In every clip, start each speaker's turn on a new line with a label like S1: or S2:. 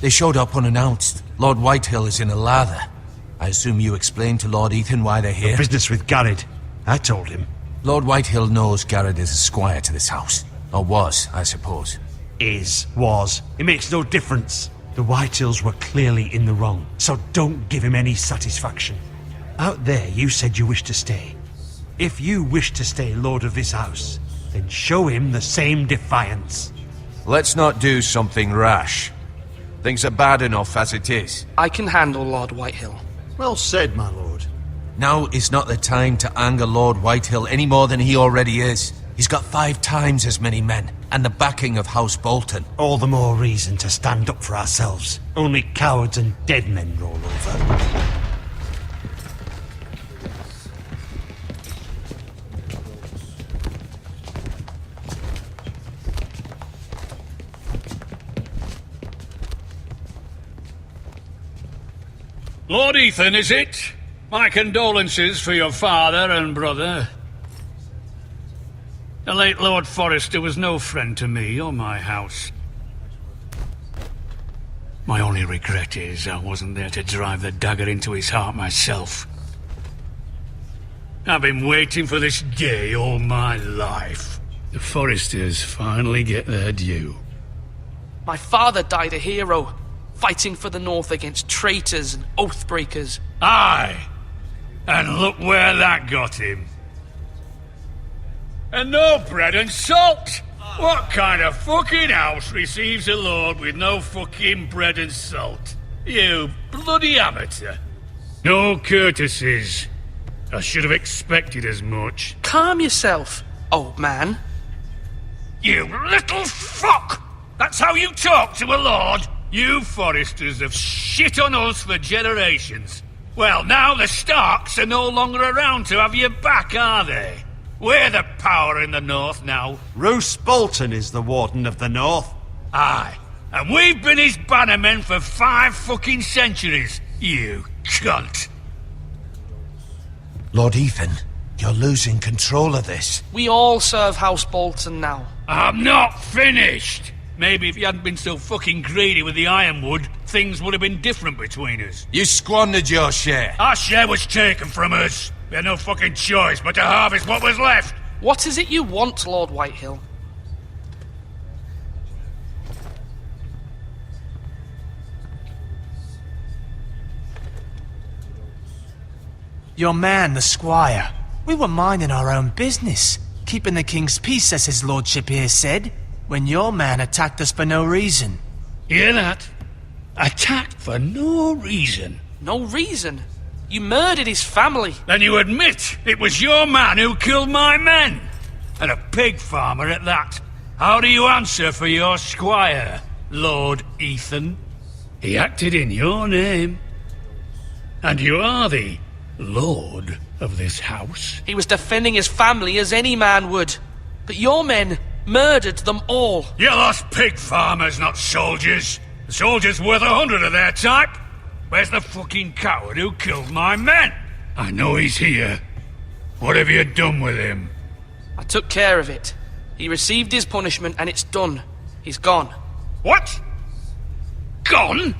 S1: They showed up unannounced. Lord Whitehill is in a lather. I assume you explained to Lord Ethan why they're here?
S2: Your business with Garrett. I told him.
S1: Lord Whitehill knows Garrett is a squire to this house. Or was, I suppose.
S2: Was. It makes no difference. The Whitehills were clearly in the wrong, so don't give him any satisfaction. Out there, you said you wished to stay. If you wish to stay lord of this house, then show him the same defiance.
S1: Let's not do something rash. Things are bad enough as it is.
S3: I can handle Lord Whitehill.
S4: Well said, my lord.
S1: Now is not the time to anger Lord Whitehill any more than he already is. He's got 5 times as many men, and the backing of House Bolton.
S2: All the more reason to stand up for ourselves. Only cowards and dead men roll over.
S5: Lord Ethan, is it? My condolences for your father and brother. The late Lord Forrester was no friend to me or my house. My only regret is I wasn't there to drive the dagger into his heart myself. I've been waiting for this day all my life. The Forresters finally get their due.
S3: My father died a hero, fighting for the North against traitors and oathbreakers.
S5: Aye, and look where that got him. And no bread and salt! What kind of fucking house receives a lord with no fucking bread and salt? You bloody amateur. No courtesies. I should have expected as much.
S3: Calm yourself, old man.
S5: You little fuck! That's how you talk to a lord? You Forresters have shit on us for generations. Well, now the Starks are no longer around to have your back, are they? We're the power in the North now.
S2: Roose Bolton is the Warden of the North.
S5: Aye, and we've been his bannermen for 5 fucking centuries, you cunt.
S1: Lord Ethan, you're losing control of this.
S3: We all serve House Bolton now.
S5: I'm not finished. Maybe if you hadn't been so fucking greedy with the ironwood, things would have been different between us.
S1: You squandered your share.
S5: Our share was taken from us. We had no fucking choice but to harvest what was left.
S3: What is it you want, Lord Whitehill?
S6: Your man, the squire. We were minding our own business, keeping the king's peace, as his lordship here said, when your man attacked us for no reason.
S5: Hear that? Attacked for no reason.
S3: No reason? You murdered his family.
S5: Then you admit it was your man who killed my men. And a pig farmer at that. How do you answer for your squire, Lord Ethan? He acted in your name. And you are the lord of this house.
S3: He was defending his family as any man would. But your men murdered them all.
S5: You lost pig farmers, not soldiers. The soldiers worth 100 of their type. Where's the fucking coward who killed my men? I know he's here. What have you done with him?
S3: I took care of it. He received his punishment and it's done. He's gone.
S5: What? Gone?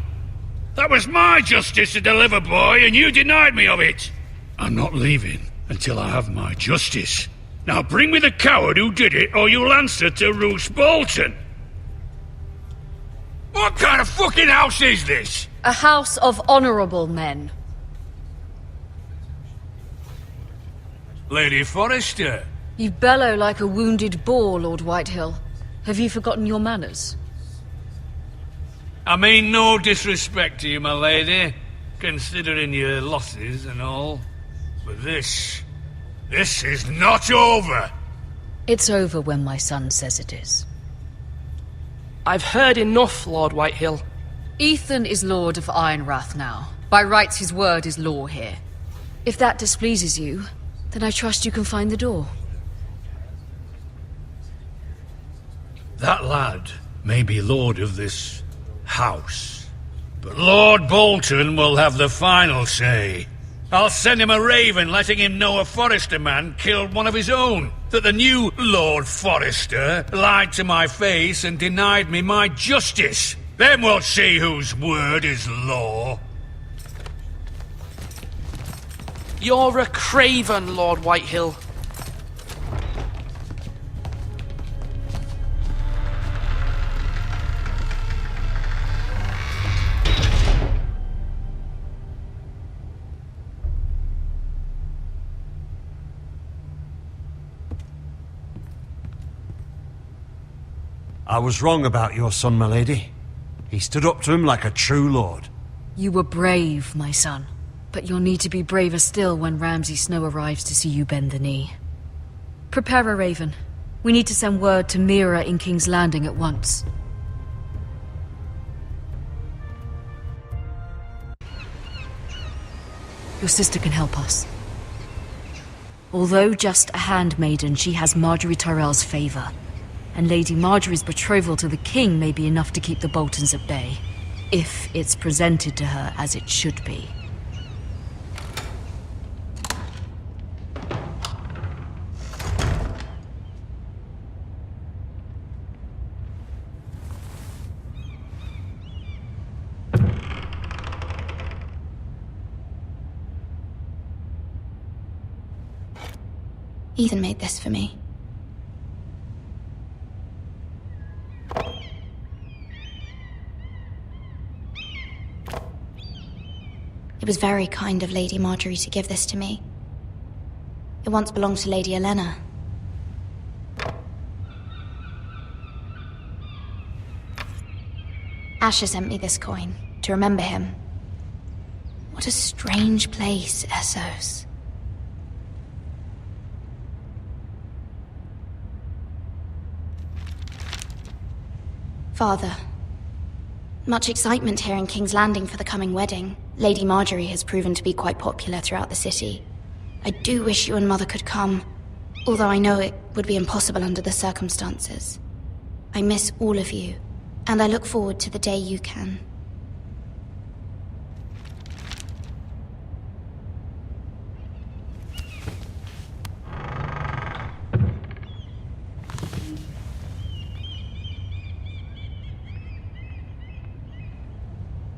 S5: That was my justice to deliver, boy, and you denied me of it. I'm not leaving until I have my justice. Now bring me the coward who did it, or you'll answer to Roose Bolton. What kind of fucking house is this?
S7: A house of honorable men.
S5: Lady Forrester.
S7: You bellow like a wounded boar, Lord Whitehill. Have you forgotten your manners?
S5: I mean no disrespect to you, my lady, considering your losses and all. But this is not over.
S7: It's over when my son says it is.
S3: I've heard enough, Lord Whitehill.
S7: Ethan is Lord of Ironrath now. By rights, his word is law here. If that displeases you, then I trust you can find the door.
S5: That lad may be lord of this house, but Lord Bolton will have the final say. I'll send him a raven letting him know a Forrester man killed one of his own. That the new Lord Forrester lied to my face and denied me my justice. Then we'll see whose word is law.
S3: You're a craven, Lord Whitehill.
S2: I was wrong about your son, my lady. He stood up to him like a true lord.
S7: You were brave, my son. But you'll need to be braver still when Ramsay Snow arrives to see you bend the knee. Prepare a raven. We need to send word to Mira in King's Landing at once. Your sister can help us. Although just a handmaiden, she has Marjorie Tyrell's favor. And Lady Marjorie's betrothal to the king may be enough to keep the Boltons at bay. If it's presented to her as it should be.
S8: Ethan made this for me. It was very kind of Lady Marjorie to give this to me. It once belonged to Lady Elena. Asher sent me this coin to remember him. What a strange place, Essos. Father, much excitement here in King's Landing for the coming wedding. Lady Marjorie has proven to be quite popular throughout the city. I do wish you and Mother could come, although I know it would be impossible under the circumstances. I miss all of you, and I look forward to the day you can.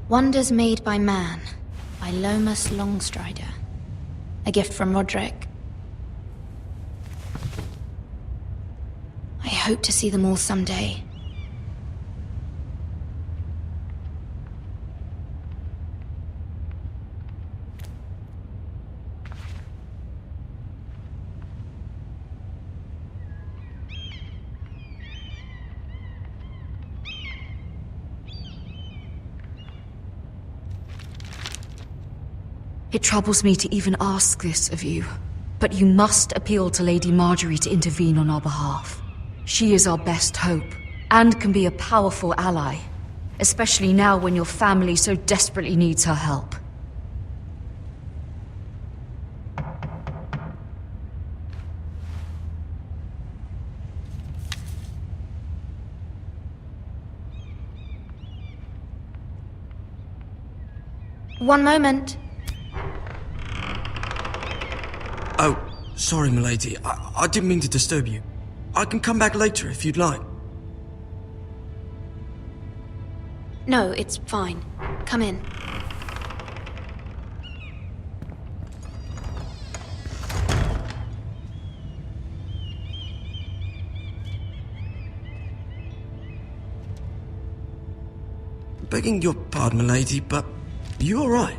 S8: Wonders Made by Man, by Lomas Longstrider. A gift from Roderick. I hope to see them all someday.
S7: It troubles me to even ask this of you, but you must appeal to Lady Marjorie to intervene on our behalf. She is our best hope, and can be a powerful ally, especially now when your family so desperately needs her help.
S8: One moment.
S9: Oh, sorry, milady. I didn't mean to disturb you. I can come back later if you'd like.
S8: No, it's fine. Come in.
S9: Begging your pardon, milady, but you all right?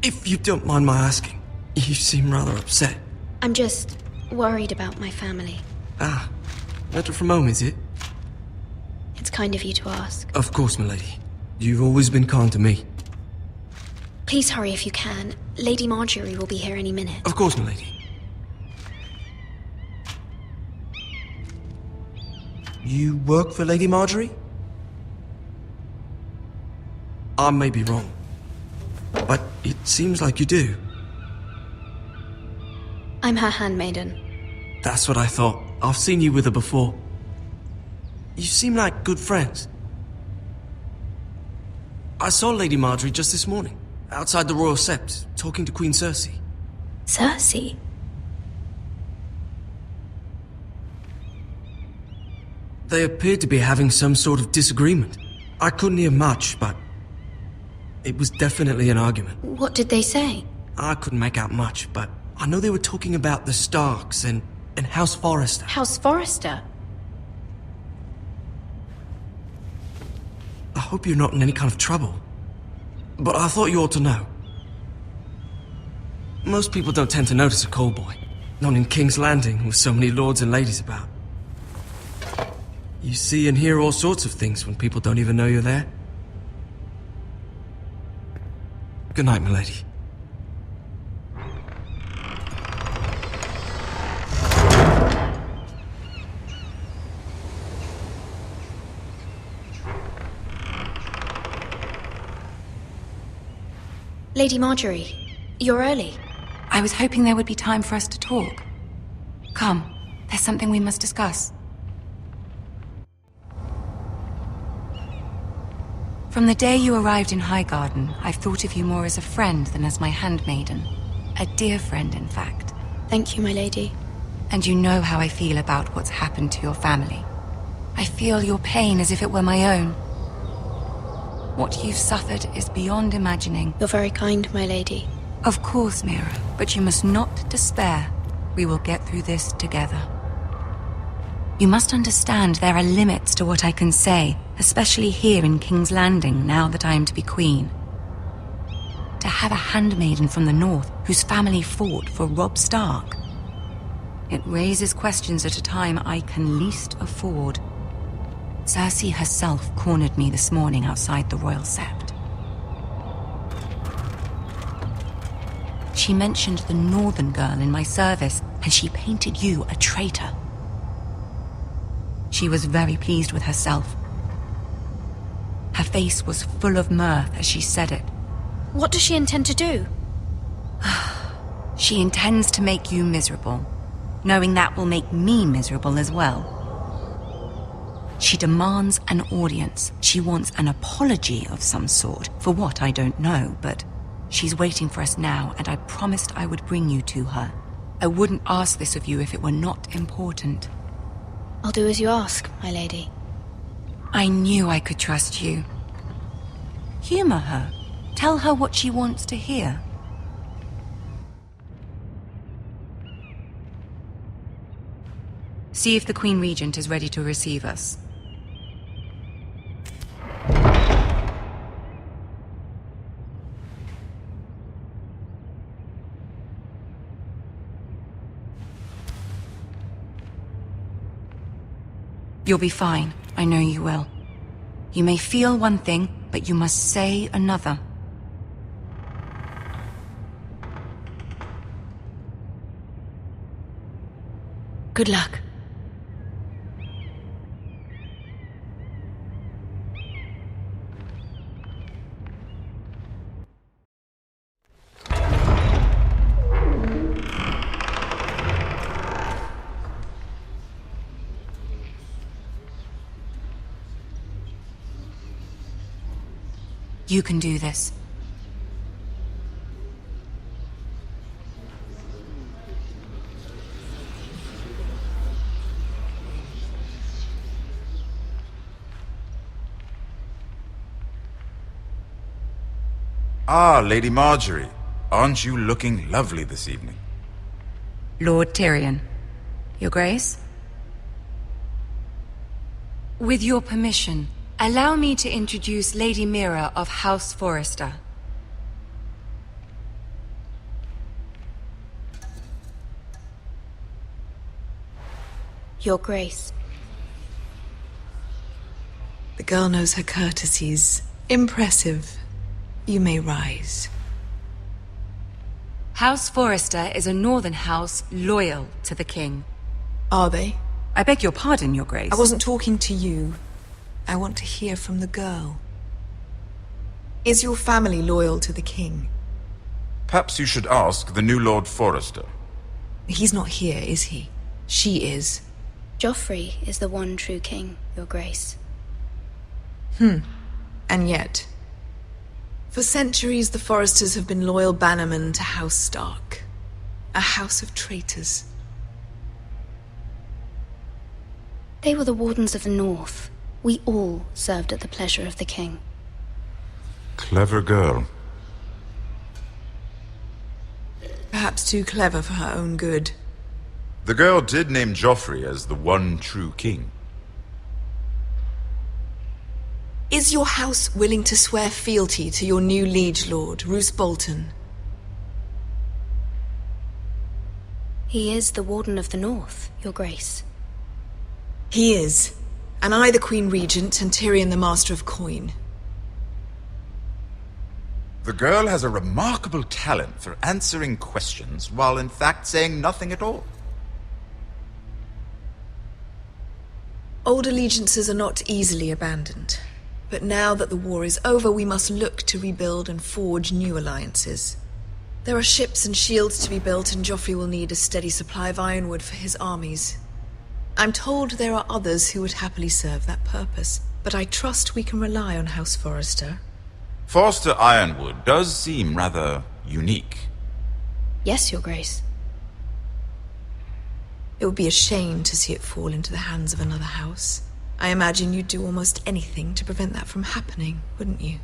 S9: If you don't mind my asking, you seem rather upset.
S8: I'm just worried about my family.
S9: Ah, matter from home, is it?
S8: It's kind of you to ask.
S9: Of course, milady. You've always been kind to me.
S8: Please hurry if you can. Lady Marjorie will be here any minute.
S9: Of course, milady. You work for Lady Marjorie? I may be wrong, but it seems like you do.
S8: I'm her handmaiden.
S9: That's what I thought. I've seen you with her before. You seem like good friends. I saw Lady Marjorie just this morning, outside the Royal Sept, talking to Queen Cersei.
S8: Cersei?
S9: They appeared to be having some sort of disagreement. I couldn't hear much, but it was definitely an argument.
S8: What did they say?
S9: I couldn't make out much, but I know they were talking about the Starks and House Forrester.
S8: House Forrester?
S9: I hope you're not in any kind of trouble, but I thought you ought to know. Most people don't tend to notice a call boy, not in King's Landing with so many lords and ladies about. You see and hear all sorts of things when people don't even know you're there. Good night, milady.
S8: Lady Marjorie, you're early.
S10: I was hoping there would be time for us to talk. Come, there's something we must discuss. From the day you arrived in Highgarden, I've thought of you more as a friend than as my handmaiden. A dear friend, in fact.
S8: Thank you, my lady.
S10: And you know how I feel about what's happened to your family. I feel your pain as if it were my own. What you've suffered is beyond imagining.
S8: You're very kind, my lady.
S10: Of course, Mira, but you must not despair. We will get through this together. You must understand there are limits to what I can say, especially here in King's Landing, now that I am to be queen. To have a handmaiden from the north whose family fought for Robb Stark. It raises questions at a time I can least afford. Cersei herself cornered me this morning outside the Royal Sept. She mentioned the northern girl in my service, and she painted you a traitor. She was very pleased with herself. Her face was full of mirth as she said it.
S8: What does she intend to do?
S10: She intends to make you miserable, knowing that will make me miserable as well. She demands an audience. She wants an apology of some sort, for what I don't know, but she's waiting for us now, and I promised I would bring you to her. I wouldn't ask this of you if it were not important.
S8: I'll do as you ask, my lady.
S10: I knew I could trust you. Humor her. Tell her what she wants to hear. See if the Queen Regent is ready to receive us. You'll be fine. I know you will. You may feel one thing, but you must say another.
S8: Good luck.
S10: You can do this.
S11: Ah, Lady Marjorie. Aren't you looking lovely this evening?
S10: Lord Tyrion. Your Grace? With your permission, allow me to introduce Lady Mira of House Forrester.
S8: Your Grace.
S12: The girl knows her courtesies. Impressive. You may rise.
S10: House Forrester is a northern house loyal to the king.
S12: Are they?
S10: I beg your pardon, Your Grace.
S12: I wasn't talking to you. I want to hear from the girl. Is your family loyal to the king?
S11: Perhaps you should ask the new Lord Forrester.
S12: He's not here, is he? She is.
S8: Joffrey is the one true king, Your Grace.
S12: And yet, for centuries the Forresters have been loyal bannermen to House Stark. A house of traitors.
S8: They were the Wardens of the North. We all served at the pleasure of the king.
S11: Clever girl.
S12: Perhaps too clever for her own good.
S11: The girl did name Joffrey as the one true king.
S12: Is your house willing to swear fealty to your new liege lord, Roose Bolton?
S8: He is the Warden of the North, Your Grace.
S12: He is. And I the Queen Regent and Tyrion the Master of Coin.
S11: The girl has a remarkable talent for answering questions while in fact saying nothing at all.
S12: Old allegiances are not easily abandoned. But now that the war is over, we must look to rebuild and forge new alliances. There are ships and shields to be built, and Joffrey will need a steady supply of ironwood for his armies. I'm told there are others who would happily serve that purpose, but I trust we can rely on House Forrester.
S11: Forster Ironwood does seem rather unique.
S8: Yes, Your Grace.
S12: It would be a shame to see it fall into the hands of another house. I imagine you'd do almost anything to prevent that from happening, wouldn't you?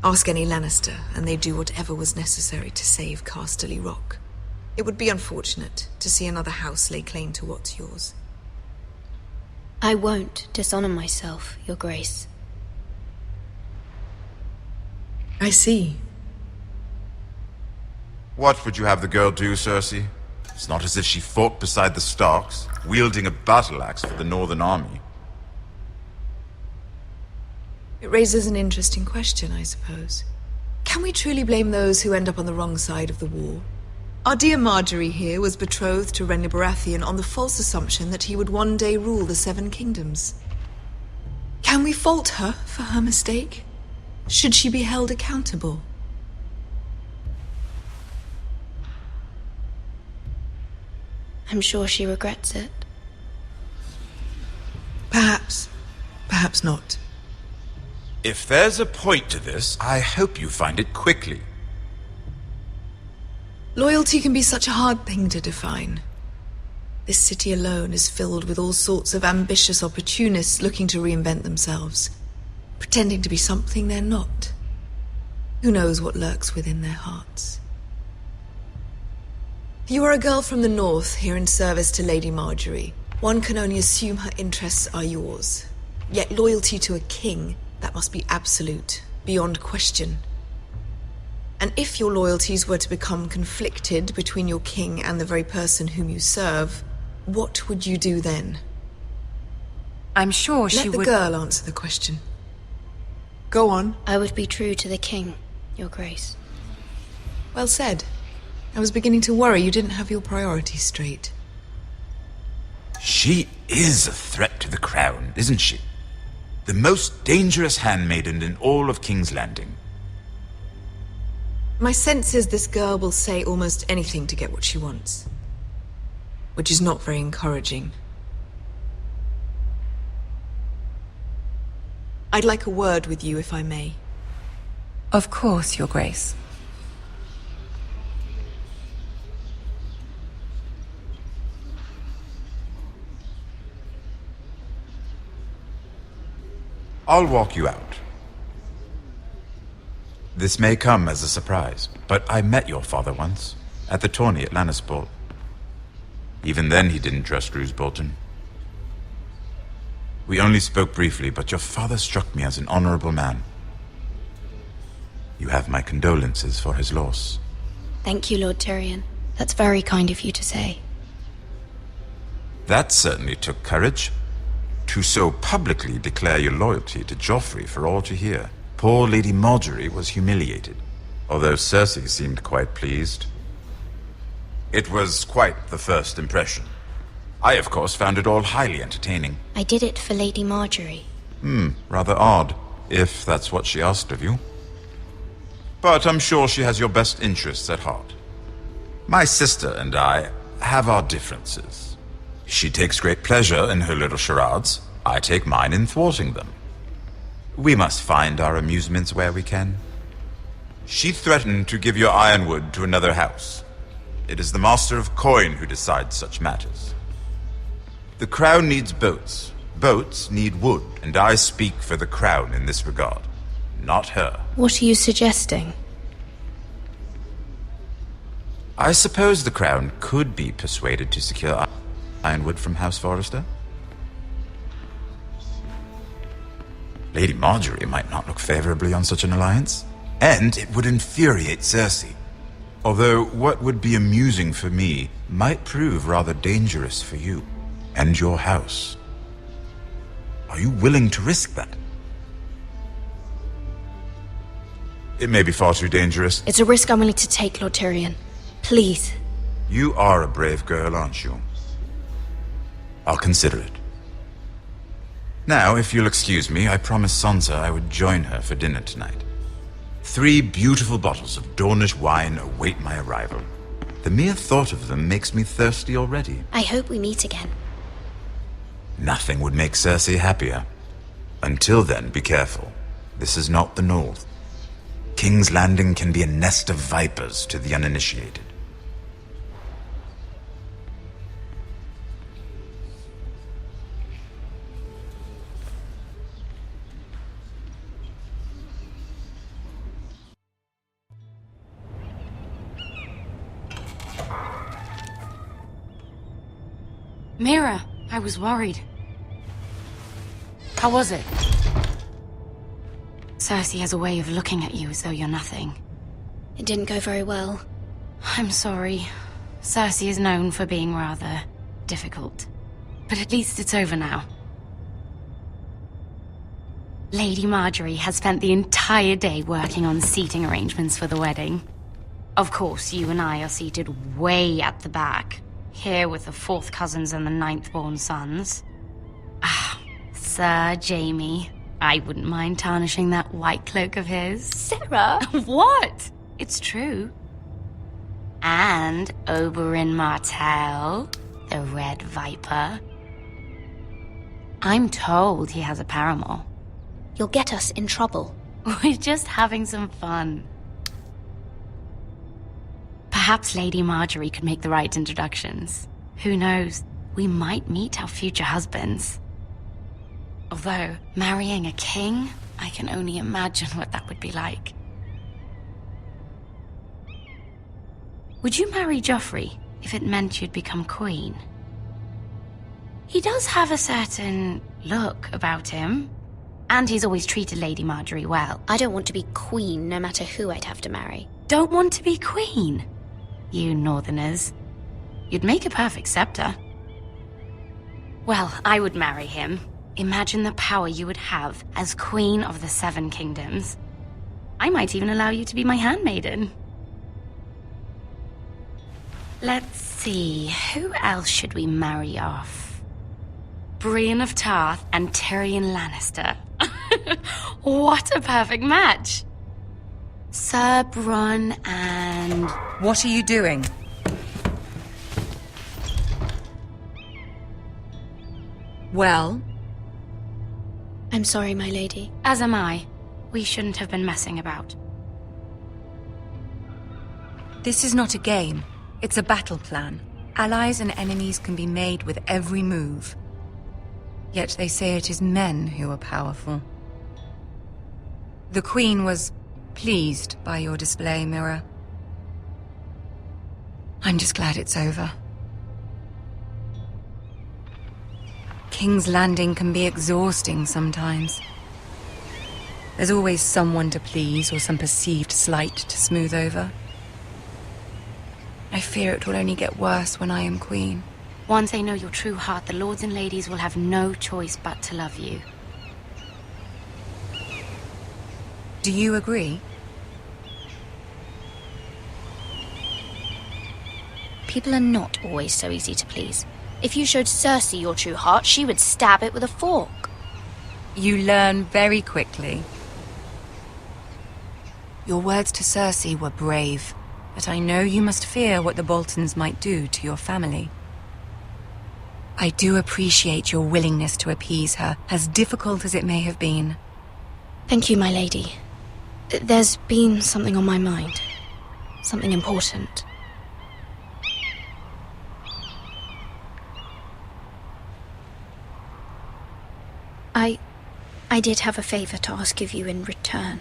S12: Ask any Lannister, and they'd do whatever was necessary to save Casterly Rock. It would be unfortunate to see another house lay claim to what's yours.
S8: I won't dishonor myself, Your Grace.
S12: I see.
S11: What would you have the girl do, Cersei? It's not as if she fought beside the Starks, wielding a battle axe for the Northern Army.
S12: It raises an interesting question, I suppose. Can we truly blame those who end up on the wrong side of the war? Our dear Marjorie here was betrothed to Renly Baratheon on the false assumption that he would one day rule the Seven Kingdoms. Can we fault her for her mistake? Should she be held accountable?
S8: I'm sure she regrets it.
S12: Perhaps. Perhaps not.
S11: If there's a point to this, I hope you find it quickly.
S12: Loyalty can be such a hard thing to define. This city alone is filled with all sorts of ambitious opportunists looking to reinvent themselves, pretending to be something they're not. Who knows what lurks within their hearts? You are a girl from the north here in service to Lady Marjorie. One can only assume her interests are yours. Yet loyalty to a king, that must be absolute, beyond question. And if your loyalties were to become conflicted between your king and the very person whom you serve, what would you do then?
S10: I'm sure she would...
S12: Let the girl answer the question. Go on.
S8: I would be true to the king, Your Grace.
S12: Well said. I was beginning to worry you didn't have your priorities straight.
S11: She is a threat to the crown, isn't she? The most dangerous handmaiden in all of King's Landing.
S12: My sense is this girl will say almost anything to get what she wants. Which is not very encouraging. I'd like a word with you, if I may.
S10: Of course, Your Grace.
S11: I'll walk you out. This may come as a surprise, but I met your father once, at the tourney at Lannisport. Even then he didn't trust Roose Bolton. We only spoke briefly, but your father struck me as an honorable man. You have my condolences for his loss.
S8: Thank you, Lord Tyrion. That's very kind of you to say.
S11: That certainly took courage. To so publicly declare your loyalty to Joffrey for all to hear. Poor Lady Marjorie was humiliated, although Cersei seemed quite pleased. It was quite the first impression. I, of course, found it all highly entertaining.
S8: I did it for Lady Marjorie.
S11: Rather odd, if that's what she asked of you. But I'm sure she has your best interests at heart. My sister and I have our differences. She takes great pleasure in her little charades. I take mine in thwarting them. We must find our amusements where we can. She threatened to give your ironwood to another house. It is the Master of Coin who decides such matters. The crown needs boats. Boats need wood, and I speak for the crown in this regard. Not her.
S8: What are you suggesting?
S11: I suppose the crown could be persuaded to secure ironwood from House Forrester. Lady Marjorie might not look favorably on such an alliance, and it would infuriate Cersei. Although what would be amusing for me might prove rather dangerous for you and your house. Are you willing to risk that? It may be far too dangerous.
S8: It's a risk I'm willing to take, Lord Tyrion. Please.
S11: You are a brave girl, aren't you? I'll consider it. Now, if you'll excuse me, I promised Sansa I would join her for dinner tonight. 3 beautiful bottles of Dornish wine await my arrival. The mere thought of them makes me thirsty already.
S8: I hope we meet again.
S11: Nothing would make Cersei happier. Until then, be careful. This is not the North. King's Landing can be a nest of vipers to the uninitiated.
S10: Mira, I was worried. How was it? Cersei has a way of looking at you as though you're nothing.
S8: It didn't go very well.
S10: I'm sorry. Cersei is known for being rather difficult. But at least it's over now. Lady Marjorie has spent the entire day working on seating arrangements for the wedding. Of course, you and I are seated way at the back. Here with the 4th cousins and the 9th-born sons. Ah, Sir Jaime. I wouldn't mind tarnishing that white cloak of his.
S8: Sarah!
S10: What? It's true. And Oberyn Martell, the Red Viper. I'm told he has a paramour.
S8: You'll get us in trouble.
S10: We're just having some fun. Perhaps Lady Marjorie could make the right introductions. Who knows? We might meet our future husbands. Although, marrying a king, I can only imagine what that would be like. Would you marry Joffrey if it meant you'd become queen? He does have a certain look about him, and he's always treated Lady Marjorie well.
S8: I don't want to be queen no matter who I'd have to marry.
S10: Don't want to be queen? You northerners. You'd make a perfect scepter. Well, I would marry him. Imagine the power you would have as Queen of the 7 Kingdoms. I might even allow you to be my handmaiden. Let's see, who else should we marry off? Brienne of Tarth and Tyrion Lannister. What a perfect match! Sir Bronn and...
S13: What are you doing? Well?
S8: I'm sorry, my lady.
S10: As am I. We shouldn't have been messing about.
S13: This is not a game. It's a battle plan. Allies and enemies can be made with every move. Yet they say it is men who are powerful. The Queen was pleased by your display, Mira. I'm just glad it's over. King's Landing can be exhausting sometimes. There's always someone to please or some perceived slight to smooth over. I fear it will only get worse when I am queen.
S10: Once they know your true heart, the lords and ladies will have no choice but to love you.
S13: Do you agree?
S8: People are not always so easy to please. If you showed Cersei your true heart, she would stab it with a fork.
S13: You learn very quickly. Your words to Cersei were brave, but I know you must fear what the Boltons might do to your family. I do appreciate your willingness to appease her, as difficult as it may have been.
S8: Thank you, my lady. There's been something on my mind. Something important. I did have a favor to ask of you in return.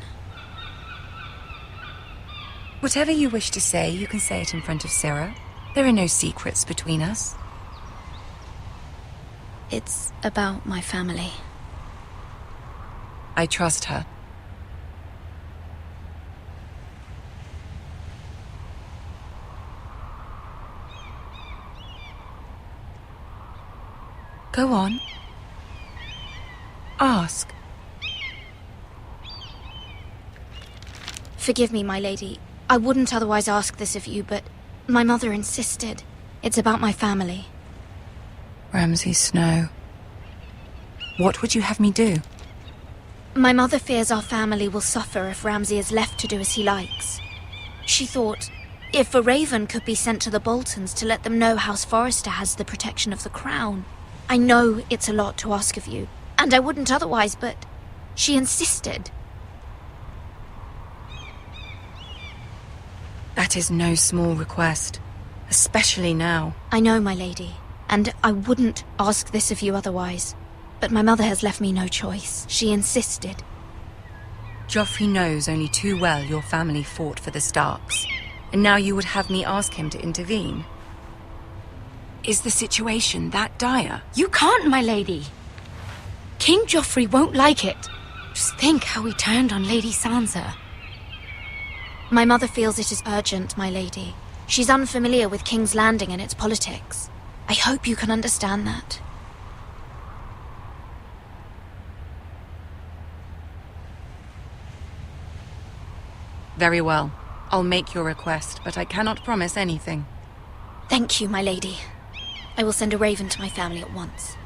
S10: Whatever you wish to say, you can say it in front of Sarah. There are no secrets between us.
S8: It's about my family.
S10: I trust her. Go on. Ask.
S8: Forgive me, my lady. I wouldn't otherwise ask this of you, but my mother insisted. It's about my family.
S10: Ramsay Snow. What would you have me do?
S8: My mother fears our family will suffer if Ramsay is left to do as he likes. She thought, if a raven could be sent to the Boltons to let them know House Forrester has the protection of the crown. I know it's a lot to ask of you, and I wouldn't otherwise, but she insisted.
S10: That is no small request, especially now.
S8: I know, my lady, and I wouldn't ask this of you otherwise. But my mother has left me no choice. She insisted.
S10: Joffrey knows only too well your family fought for the Starks, and now you would have me ask him to intervene. Is the situation that dire?
S13: You can't, my lady. King Joffrey won't like it. Just think how he turned on Lady Sansa.
S8: My mother feels it is urgent, my lady. She's unfamiliar with King's Landing and its politics. I hope you can understand that.
S10: Very well. I'll make your request, but I cannot promise anything.
S8: Thank you, my lady. I will send a raven to my family at once.